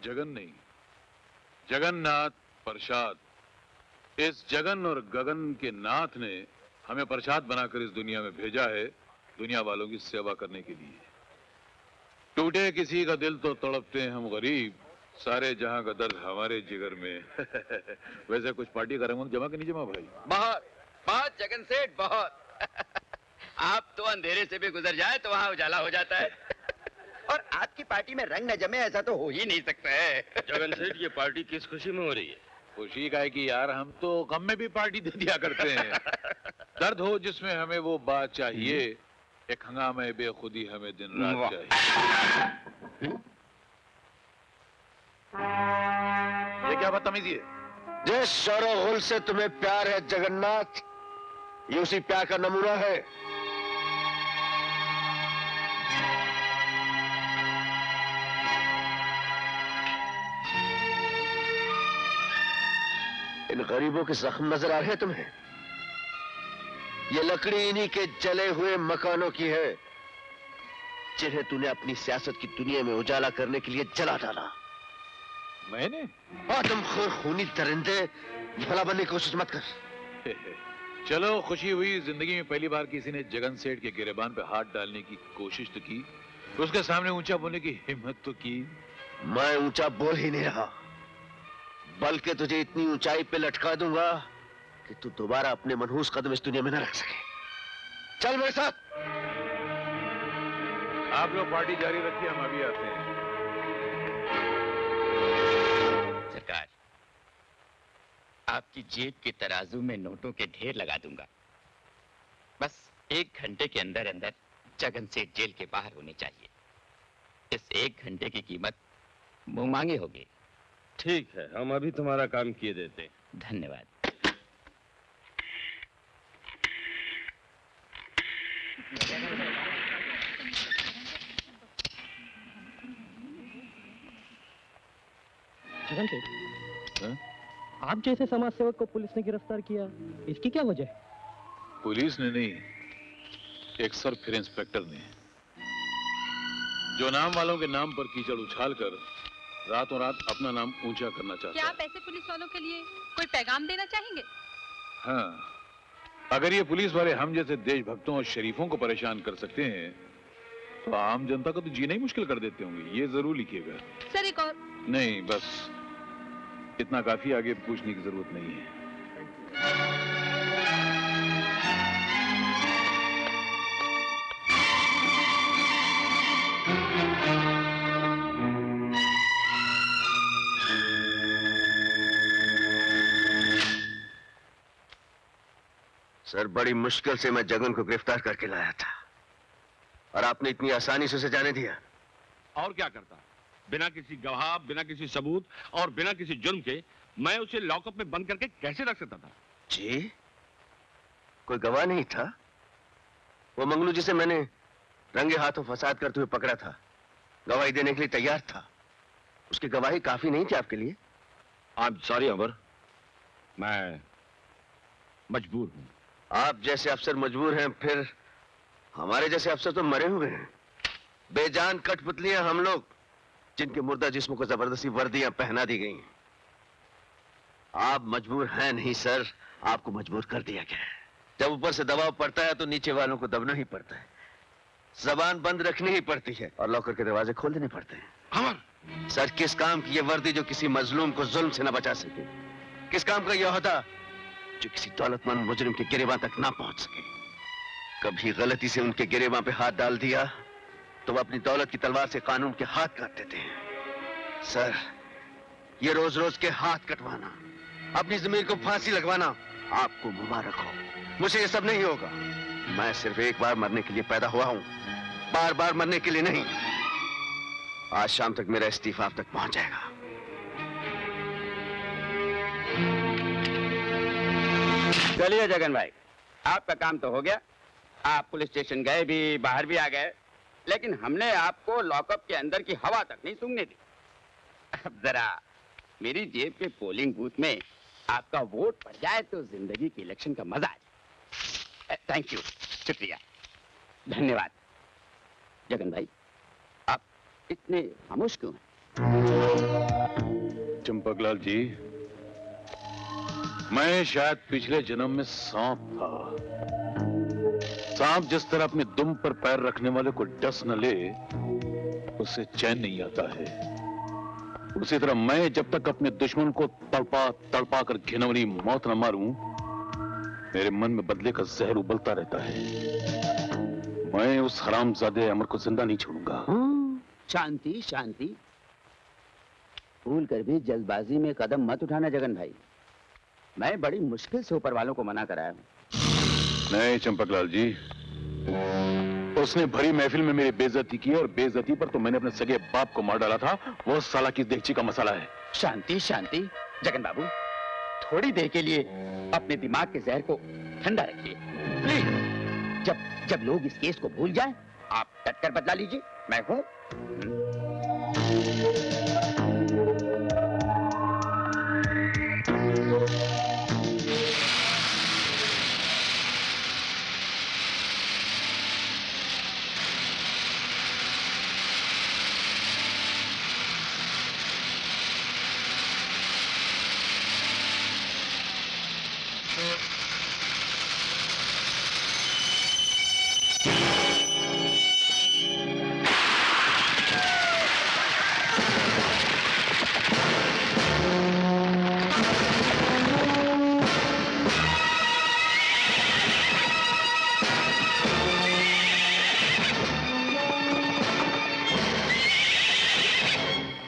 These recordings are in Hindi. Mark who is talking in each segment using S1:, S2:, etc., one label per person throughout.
S1: जगन नहीं, जगन्नाथ प्रसाद। इस जगन और गगन के नाथ ने हमें प्रसाद बनाकर इस दुनिया में भेजा है, दुनिया वालों की सेवा करने के लिए। टूटे किसी का दिल तो तड़पते हैं हम गरीब, सारे जहां का दर्द हमारे जिगर में। वैसे कुछ पार्टी का रंग जमा कि नहीं जमा भाई?
S2: बहुत बहुत जगन सेठ, बहुत। आप तो अंधेरे से भी गुजर जाए तो वहां उजाला हो जाता है। और आपकी पार्टी में रंग न जमे ऐसा तो हो ही नहीं सकता है।
S3: जगन सेठ, ये पार्टी किस खुशी में हो रही है?
S1: खुशी का है कि यार हम तो गम में भी पार्टी दे दिया करते हैं। दर्द हो जिसमें हमें वो बात चाहिए, एक हंगामे बेखुदी हमें दिन रात चाहिए। ये क्या बदतमीजी है?
S4: जिस शोर से तुम्हें प्यार है जगन्नाथ, ये उसी प्यार का नमूना है। इन गरीबों के जख्म नजर आ रहे हैं तुम्हें? ये लकड़ी इन्हीं के जले हुए मकानों की है, जिन्हें तूने अपनी सियासत की दुनिया में उजाला करने के लिए जला डाला।
S1: मैंने?
S4: आदमखोर खूनी दरिंदे, भला बनने की कोशिश मत कर।
S1: चलो खुशी हुई, जिंदगी में पहली बार किसी ने जगन सेठ के गिरेबान पे हाथ डालने की कोशिश तो की, उसके सामने ऊंचा बोलने की हिम्मत तो की।
S4: मैं ऊंचा बोल ही नहीं रहा, बल्कि तुझे इतनी ऊंचाई पे लटका दूंगा कि तू दोबारा अपने मनहूस कदम इस दुनिया में न रख सके। चल मेरे साथ।
S1: आप लोग पार्टी जारी रखिए, हम अभी आते हैं।
S2: सरकार, आपकी जेब के तराजू में नोटों के ढेर लगा दूंगा। बस 1 घंटे के अंदर अंदर जगन सेठ जेल के बाहर होने चाहिए। इस 1 घंटे की कीमत मुंह मांगे होगी।
S3: ठीक है, हम अभी तुम्हारा काम किए देते हैं।
S2: धन्यवाद।
S5: जगन सेठ, आप जैसे समाज सेवक को पुलिस ने गिरफ्तार किया, इसकी क्या वजह है?
S1: पुलिस ने नहीं, एक सर फिर इंस्पेक्टर ने, जो नाम वालों के नाम पर कीचड़ उछालकर रातों रात अपना नाम ऊंचा करना चाहता है।
S6: क्या आप ऐसे पुलिस वालों के लिए कोई पैगाम देना चाहेंगे?
S1: हाँ, अगर ये पुलिस वाले हम जैसे देशभक्तों और शरीफों को परेशान कर सकते हैं, तो आम जनता को तो जीना ही मुश्किल कर देते होंगे। ये जरूर लिखिएगा।
S6: सर एक और।
S1: नहीं, बस इतना काफी, आगे पूछने की जरूरत नहीं है।
S4: सर, बड़ी मुश्किल से मैं जगन को गिरफ्तार करके लाया था, और आपने इतनी आसानी से उसे जाने दिया।
S3: और क्या करता? बिना किसी गवाह, बिना किसी सबूत और बिना किसी जुर्म के मैं उसे लॉकअप में बंद करके कैसे रख सकता था?
S4: जी, कोई गवाह नहीं था? वो मंगलू जिसे मैंने रंगे हाथों फसाद करते हुए पकड़ा था, गवाही देने के लिए तैयार था। उसकी गवाही काफी नहीं थी आपके लिए?
S3: आई एम सॉरी अमर, मैं मजबूर हूं।
S4: आप जैसे अफसर मजबूर हैं, फिर हमारे जैसे अफसर तो मरे हुए हैं। बेजान कठपुतलियां हम लोग, जिनके मुर्दा जिस्मों को जबरदस्ती वर्दियां पहना दी गई। आप मजबूर हैं नहीं सर, आपको मजबूर कर दिया गया है। जब ऊपर से दबाव पड़ता है तो नीचे वालों को दबना ही पड़ता है, जबान बंद रखनी ही पड़ती है और लॉकर के दरवाजे खोल देने पड़ते हैं।
S3: अमर,
S4: सर, किस काम की ये वर्दी जो किसी मजलूम को जुल्म से न बचा सके? किस काम का यह ओहदा जो किसी दौलतमंद मुजरिम के गिरेबान तक ना पहुंच सके? कभी गलती से उनके गिरेबान पे हाथ डाल दिया तो वो अपनी दौलत की तलवार से कानून के हाथ काट देते हैं। सर, ये रोज रोज के हाथ कटवाना, अपनी जमीन को फांसी लगवाना आपको मुबारक हो। मुझे ये सब नहीं होगा। मैं सिर्फ एक बार मरने के लिए पैदा हुआ हूं, बार बार मरने के लिए नहीं। आज शाम तक मेरा इस्तीफा आप तक पहुंच जाएगा।
S2: चलिए जगन भाई, आपका काम तो हो गया। आप पुलिस स्टेशन गए भी, बाहर भी आ गए, लेकिन हमने आपको लॉकअप के अंदर की हवा तक नहीं सूंघने दी। अब जरा मेरी जेब के पोलिंग बूथ में आपका वोट पड़ जाए तो जिंदगी के इलेक्शन का मजा आ जाए। थैंक यू, शुक्रिया, धन्यवाद। जगन भाई, आप इतने खामोश क्यों हैं?
S1: चंपकलाल जी, मैं शायद पिछले जन्म में सांप था। सांप जिस तरह अपने दुम पर पैर रखने वाले को डस न ले, उससे चैन नहीं आता है, उसी तरह मैं जब तक अपने दुश्मन को तड़पा तड़पा कर घिनौनी मौत न मारूं, मेरे मन में बदले का जहर उबलता रहता है। मैं उस हरामजादे अमर को जिंदा नहीं छोड़ूंगा।
S2: शांति शांति, भूल कर भी जल्दबाजी में कदम मत उठाना जगन भाई। मैं बड़ी मुश्किल से ऊपर वालों को मना कराया हूँ।
S1: नहीं चंपकलाल जी, उसने भरी महफिल में मेरी बेइज्जती की, और बेइज्जती पर तो मैंने अपने सगे बाप को मार डाला था। वो साला की देगची का मसाला है।
S2: शांति शांति जगन बाबू, थोड़ी देर के लिए अपने दिमाग के जहर को ठंडा रखिए प्लीज। जब लोग इस केस को भूल जाएं, आप डटकर बदला लीजिए, मैं हूं।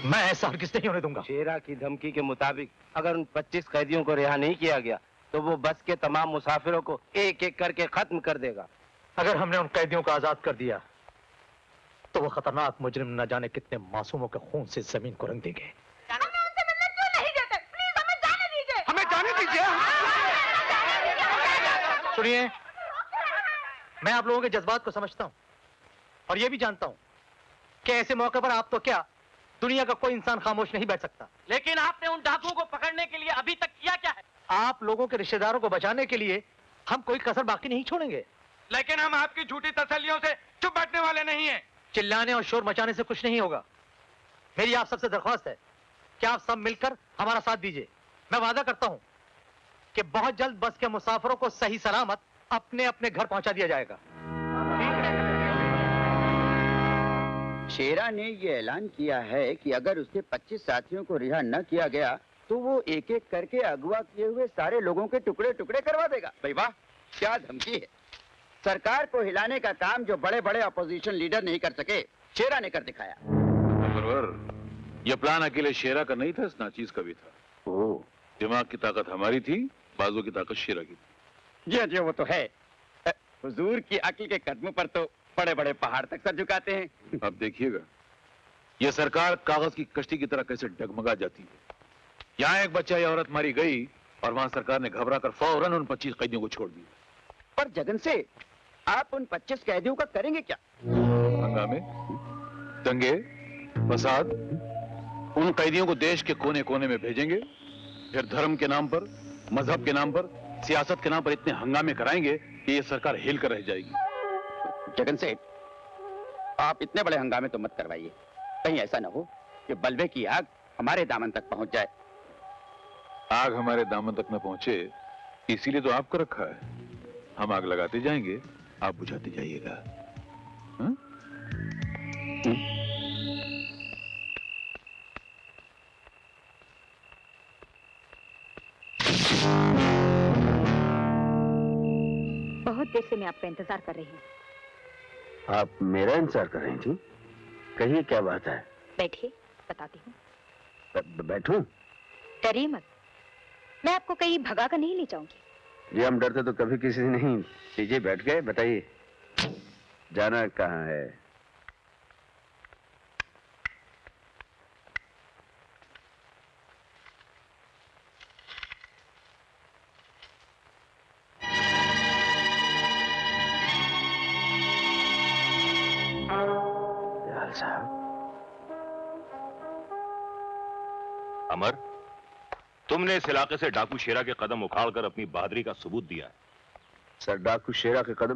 S5: मैं ऐसा हरगिज़ नहीं होने दूंगा।
S7: शेरा की धमकी के मुताबिक अगर उन 25 कैदियों को रिहा नहीं किया गया तो वो बस के तमाम मुसाफिरों को एक एक करके खत्म कर देगा।
S5: अगर हमने उन कैदियों को आजाद कर दिया तो वो खतरनाक मुजरिम न जाने कितने मासूमों के खून से जमीन को रंग देंगे।
S6: हमें उनसे मिलने क्यों नहीं देते? प्लीज हमें जाने दीजिए।
S7: हमें जाने दीजिए।
S5: सुनिए, मैं आप लोगों के जज्बात को समझता हूं और ये भी जानता हूं कि ऐसे मौके पर आप तो क्या, दुनिया का कोई इंसान खामोश नहीं बैठ सकता।
S7: लेकिन आपने उन डाकुओं को पकड़ने के लिए अभी तक किया क्या है?
S5: आप लोगों के रिश्तेदारों को बचाने के लिए हम कोई कसर बाकी नहीं छोड़ेंगे।
S7: लेकिन हम आपकी झूठी तसल्लियों से चुप बैठने वाले नहीं हैं।
S5: चिल्लाने और शोर मचाने से कुछ नहीं होगा। मेरी आप सबसे दरख्वास्त है कि आप सब मिलकर हमारा साथ दीजिए। मैं वादा करता हूं कि बहुत जल्द बस के मुसाफिरों को सही सलामत अपने अपने घर पहुंचा दिया जाएगा।
S2: शेरा ने ये ऐलान किया है कि अगर उसके 25 साथियों को रिहा न किया गया तो वो एक एक करके अगवा किए हुए सारे लोगों के टुकड़े टुकड़े करवा देगा। भाई वाह, क्या धमकी है। सरकार को हिलाने का काम जो बड़े बड़े अपोजिशन लीडर नहीं कर सके, शेरा ने कर दिखाया।
S1: परवर, ये प्लान अकेले शेरा का नहीं था, इस नाचीज का भी था।
S2: ओह,
S1: दिमाग की ताकत हमारी थी, बाजू की ताकत शेरा की थी।
S2: जी जी, वो तो है। हुजूर की अक्ल के कदमों पर तो बड़े बड़े पहाड़ तक सर झुकाते हैं।
S1: अब देखिएगा ये सरकार कागज की कश्ती की तरह कैसे डगमगा जाती है। यहाँ एक बच्चा या औरत मारी गई और वहां सरकार ने घबरा कर फौरन उन 25 कैदियों को छोड़ दिया।
S2: पर जगन से आप उन 25 कैदियों का करेंगे क्या?
S1: हंगामे, दंगे, फसाद, उन कैदियों को देश के कोने कोने में भेजेंगे, फिर धर्म के नाम पर, मजहब के नाम पर, सियासत के नाम पर इतने हंगामे कराएंगे कि ये सरकार हिल कर रह जाएगी।
S2: जगन सेठ, आप इतने बड़े हंगामे तो मत करवाइए। कहीं ऐसा ना हो कि बलबे की आग हमारे दामन तक पहुंच जाए।
S1: आग हमारे दामन तक न पहुंचे इसीलिए तो आपको रखा है। हम आग लगाते जाएंगे, आप बुझाते जाइएगा। हाँ?
S6: बहुत देर से मैं आपका इंतजार कर रही हूँ।
S4: आप मेरा इंतजार कर रही थी? कहिए क्या बात है।
S6: बैठिए, बताती हूँ।
S4: बैठूं?
S6: डरिए मत, मैं आपको कहीं भगा कर नहीं ले जाऊंगी।
S4: जी हम डरते तो कभी किसी से नहीं। लीजिए बैठ गए, बताइए जाना कहाँ है? साहब।
S3: अमर, तुमने इस इलाके से डाकू शेरा के कदम उखाड़कर अपनी बहादुरी का सबूत दिया है।
S4: सर, डाकू शेरा के कदम